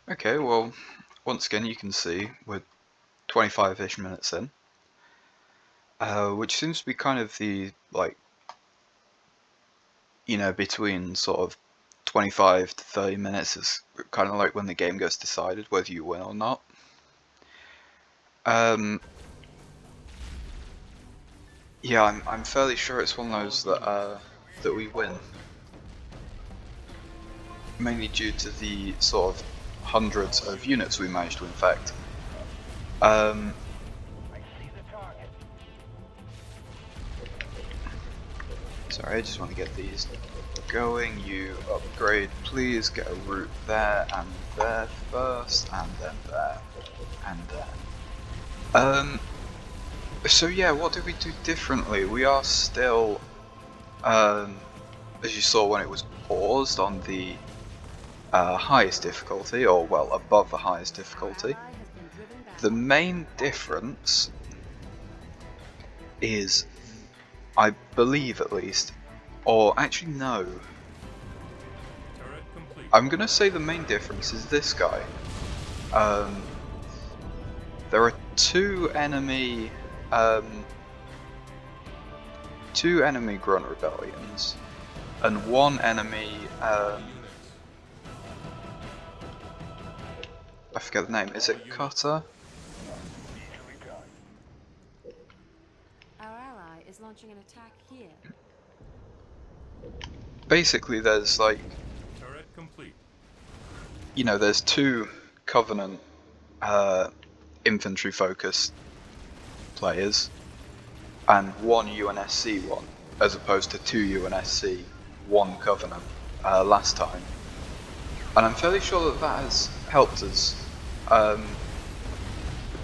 Okay, well, once again, you can see we're 25-ish minutes in, which seems to be kind of the, between sort of 25 to 30 minutes is kind of like when the game gets decided whether you win or not. Yeah, I'm fairly sure it's one of those that we win. Mainly due to the sort of hundreds of units we managed to infect. Sorry, I just want to get these going. You upgrade, please get a route there and there first, and then there, and there. So yeah, what did we do differently? We are still, as you saw when it was paused on the highest difficulty, or well, above the highest difficulty. The main difference is, I believe at least, or actually no. I'm gonna say the main difference is this guy. There are two enemy grunt rebellions and one enemy I forget the name. Is it Cutter? Our ally is launching an attack here. Basically, there's like, Turret complete. there's two Covenant infantry focused players and one UNSC one, as opposed to two UNSC, one Covenant last time. And I'm fairly sure that that has helped us,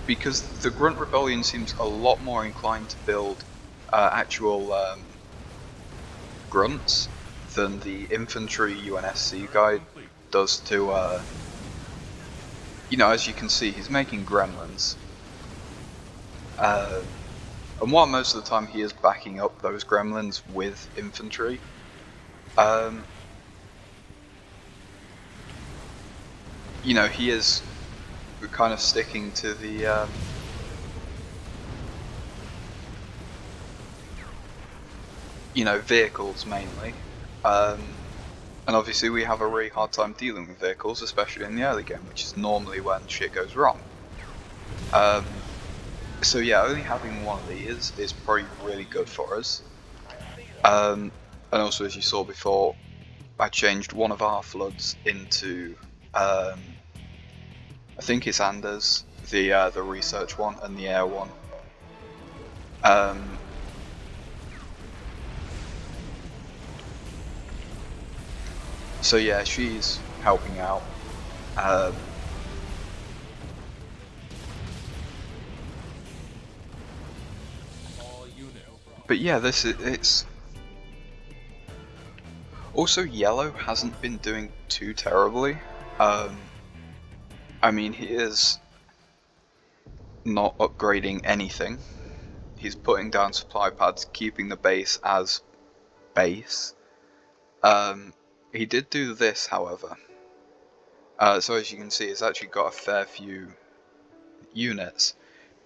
because the Grunt Rebellion seems a lot more inclined to build actual grunts than the infantry UNSC guy does to, as you can see, he's making gremlins. And while most of the time he is backing up those gremlins with infantry, he is kind of sticking to the vehicles mainly. And obviously we have a really hard time dealing with vehicles, especially in the early game, which is normally when shit goes wrong. So yeah, only having one of these is probably really good for us. And also, as you saw before, I changed one of our floods into, I think it's Anders, the research one and the air one. So yeah, she's helping out. But yeah, it's also Yellow hasn't been doing too terribly. I mean, he is not upgrading anything. He's putting down supply pads, keeping the base as base. He did do this, however. So as you can see, he's actually got a fair few units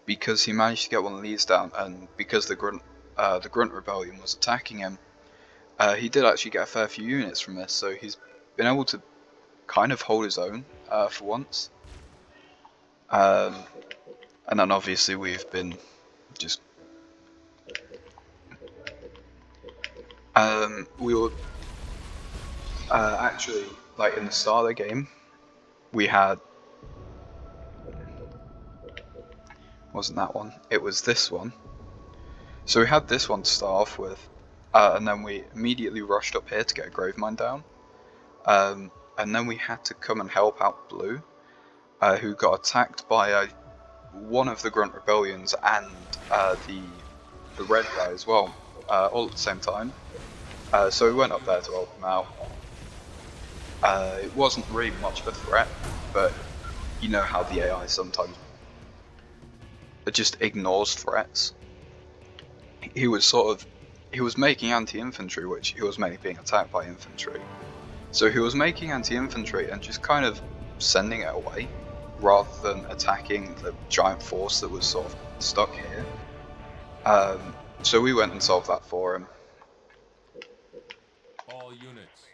because he managed to get one of these down, and because the Grunt Rebellion was attacking him, he did actually get a fair few units from this. So he's been able to kind of hold his own for once. And then obviously we've been just we were actually, like, in the start of the game, we had, wasn't that one, it was this one. So we had this one to start off with, and then we immediately rushed up here to get a Gravemind down, and then we had to come and help out Blue, who got attacked by one of the Grunt Rebellions and the red guy as well, all at the same time. So we went up there to help him out. It wasn't really much of a threat, but you know how the AI sometimes just ignores threats. He was making anti-infantry, which he was mainly being attacked by infantry. So he was making anti-infantry and just kind of sending it away, rather than attacking the giant force that was sort of stuck here. So we went and solved that for him. All units.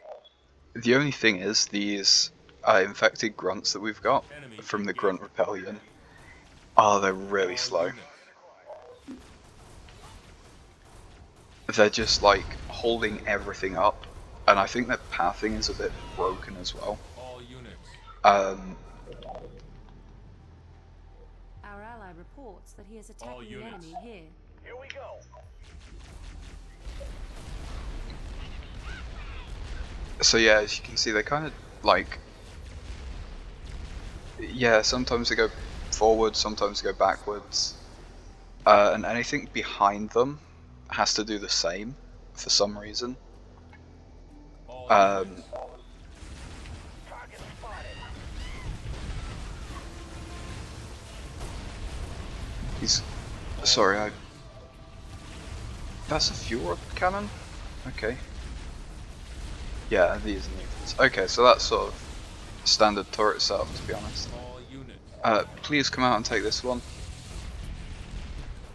The only thing is, these infected grunts that we've got from the Grunt Rebellion, they're really slow. They're just like holding everything up, and I think their pathing is a bit broken as well. All units. Our ally reports that he is attacking the units. enemy here. Here we go. So yeah, as you can see, they kind of like, yeah, sometimes they go forward, sometimes they go backwards, and anything behind them has to do the same for some reason. All units. Target spotted. He's sorry, that's a fuel rod cannon? Okay. Yeah, these are new ones. Okay, so that's sort of standard turret setup, to be honest. All units. Please come out and take this one.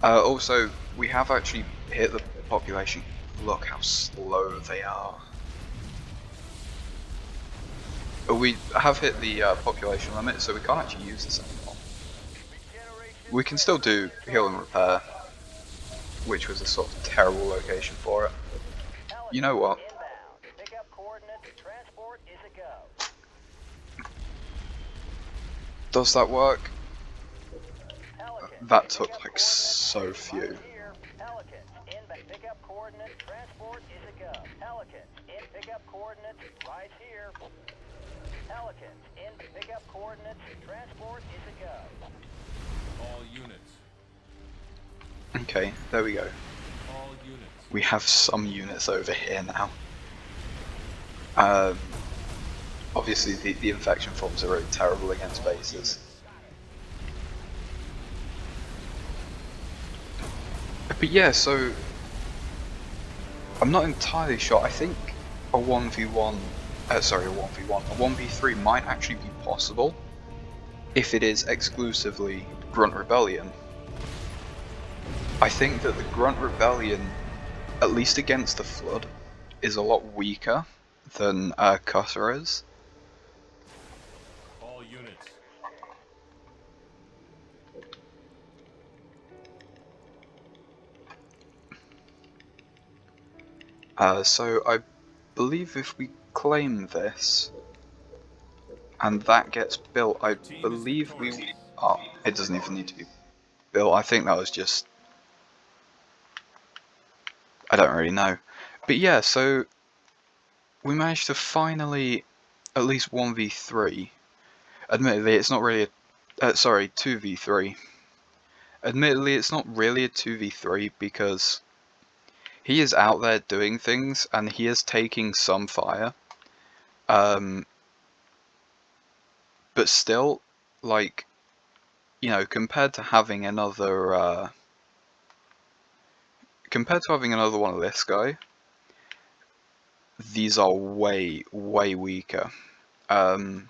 Also, we have actually hit the population. Look how slow they are. We have hit the population limit, so we can't actually use this anymore. We can still do heal and repair, which was a sort of terrible location for it. You know what? Inbound. Pickup coordinates. Transport is a go. Does that work? Pelican. That took Pickup like coordinates so right few. here. Pelicans. Inbound. Pickup coordinates. Transport is a go. Pelicans. In pickup coordinates right here. Pelicans. In pickup coordinates. Transport is a go. All units. Okay, there we go. All units. We have some units over here now. Obviously the infection forms are really terrible against bases. But yeah, so I'm not entirely sure. I think a 1v1, a 1v3 might actually be possible if it is exclusively Grunt Rebellion. I think that the Grunt Rebellion, at least against the Flood, is a lot weaker than Cutter is. All units. So I believe if we claim this, and that gets built, I believe we... Oh, it doesn't even need to be built. I think that was just... I don't really know. But yeah, so we managed to finally at least 1v3. Admittedly, it's not really a... 2v3. Admittedly, it's not really a 2v3 because he is out there doing things and he is taking some fire. But still, like, you know, compared to having another one of this guy, these are way, way weaker. But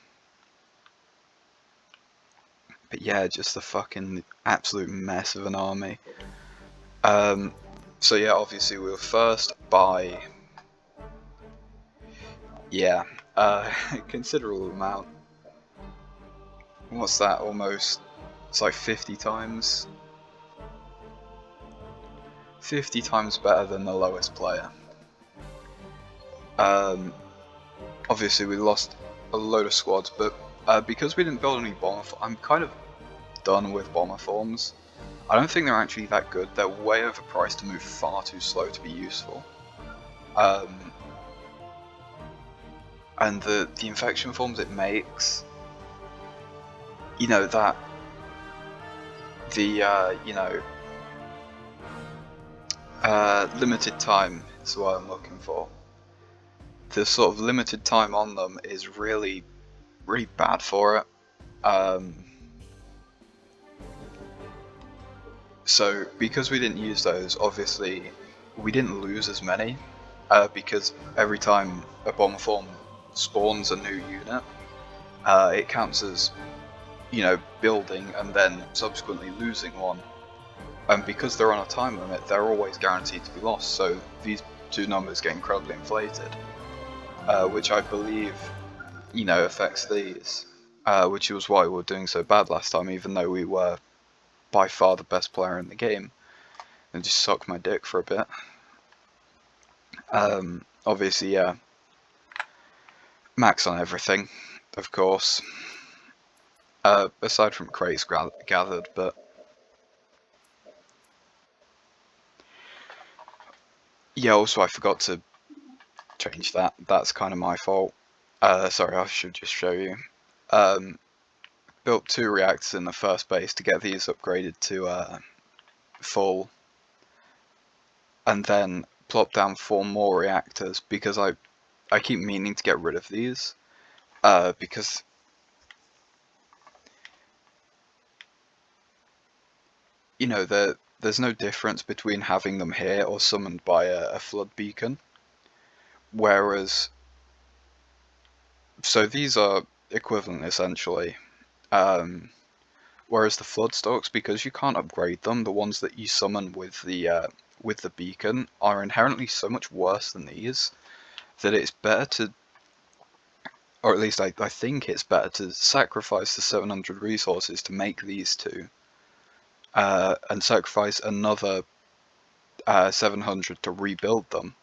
yeah, just a fucking absolute mess of an army. So yeah, obviously we were first by, yeah, considerable amount. What's that, almost, it's like 50 times. 50 times better than the lowest player. Obviously we lost a load of squads, but because we didn't build any bomber, I'm kind of done with bomber forms. I don't think they're actually that good. They're way overpriced to move far too slow to be useful. And the infection forms it makes, you know, that the limited time is what I'm looking for. The sort of limited time on them is really, really bad for it. So because we didn't use those, obviously we didn't lose as many, because every time a bomber form spawns a new unit, it counts as, you know, building and then subsequently losing one. And because they're on a time limit, they're always guaranteed to be lost, so these two numbers get incredibly inflated, which I believe, you know, affects these, which was why we were doing so bad last time, even though we were by far the best player in the game, and just sucked my dick for a bit. Obviously, yeah, max on everything, of course, aside from crates gathered, but yeah, also I forgot to change that. That's kind of my fault. Sorry, I should just show you. Built 2 reactors in the first base to get these upgraded to full, and then plop down 4 more reactors because I keep meaning to get rid of these, because you know there's no difference between having them here or summoned by a flood beacon, whereas so these are equivalent essentially. Whereas the Floodstalks, because you can't upgrade them, the ones that you summon with the beacon are inherently so much worse than these that it's better to, or at least I think it's better to sacrifice the 700 resources to make these 2, and sacrifice another 700 to rebuild them,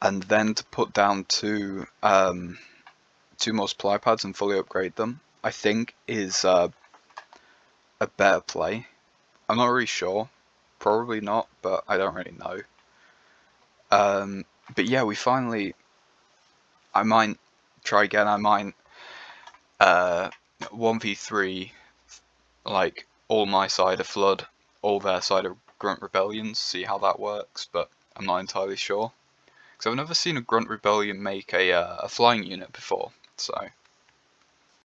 and then to put down 2 more supply pads and fully upgrade them, I think is a better play. I'm not really sure. Probably not, but I don't really know. But yeah, we finally... I might try again. I might 1v3, like, all my side of Flood, all their side of Grunt Rebellions, see how that works, but I'm not entirely sure. Because I've never seen a Grunt Rebellion make a flying unit before, so